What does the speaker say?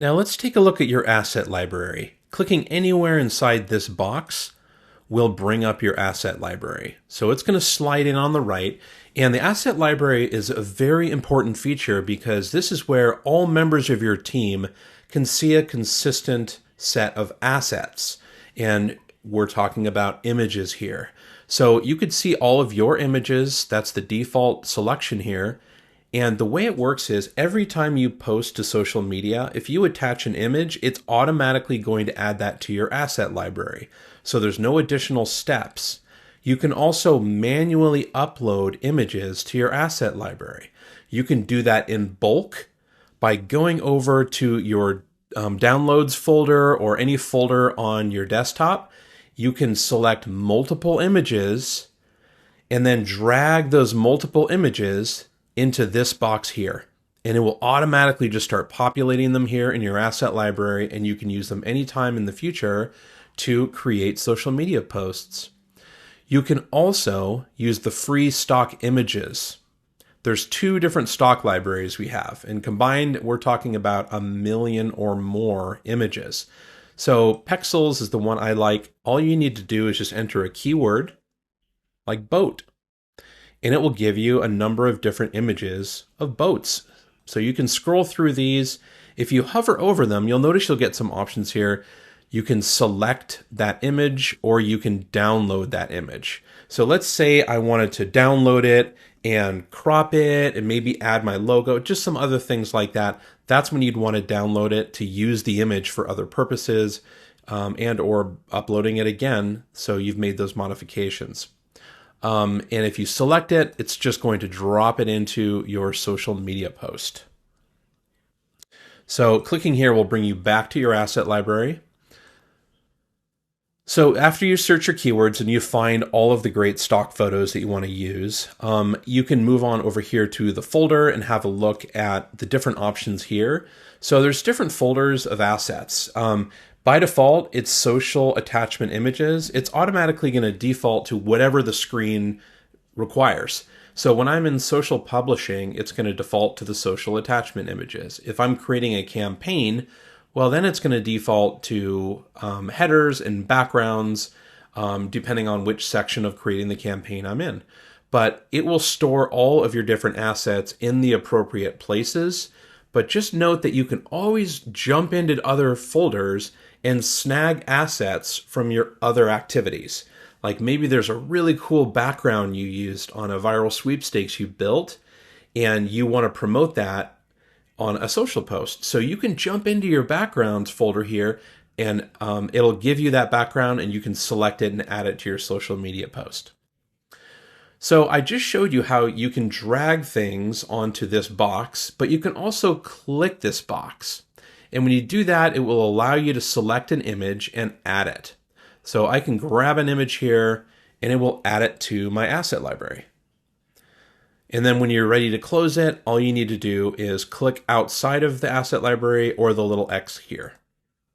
Now let's take a look at your asset library. Clicking anywhere inside this box will bring up your asset library. So it's going to slide in on the right. And the asset library is a very important feature because this is where all members of your team can see a consistent set of assets. And we're talking about images here. So you could see all of your images. That's the default selection here. And the way it works is every time you post to social media, if you attach an image, it's automatically going to add that to your asset library. So there's no additional steps. You can also manually upload images to your asset library. You can do that in bulk by going over to your downloads folder or any folder on your desktop. You can select multiple images and then drag those multiple images into this box here. And it will automatically just start populating them here in your asset library, and you can use them anytime in the future to create social media posts. You can also use the free stock images. There's two different stock libraries we have, and combined we're talking about 1 million or more images. So Pexels is the one I like. All you need to do is just enter a keyword like boat, and it will give you a number of different images of boats. So you can scroll through these. If you hover over them, you'll notice you'll get some options here. You can select that image or you can download that image. So let's say I wanted to download it and crop it and maybe add my logo, just some other things like that. That's when you'd want to download it to use the image for other purposes and or uploading it again so you've made those modifications. And if you select it, it's just going to drop it into your social media post. So clicking here will bring you back to your asset library. So after you search your keywords and you find all of the great stock photos that you want to use, you can move on over here to the folder and have a look at the different options here. So there's different folders of assets. By default, it's social attachment images. It's automatically going to default to whatever the screen requires. So when I'm in social publishing, it's going to default to the social attachment images. If I'm creating a campaign, well, then it's going to default to headers and backgrounds, depending on which section of creating the campaign I'm in. But it will store all of your different assets in the appropriate places. But just note that you can always jump into other folders and snag assets from your other activities. Like maybe there's a really cool background you used on a viral sweepstakes you built, and you want to promote that on a social post. So you can jump into your backgrounds folder here, and it'll give you that background, and you can select it and add it to your social media post. So I just showed you how you can drag things onto this box, but you can also click this box. And when you do that, it will allow you to select an image and add it. So I can grab an image here and it will add it to my asset library. And then when you're ready to close it, all you need to do is click outside of the asset library or the little X here.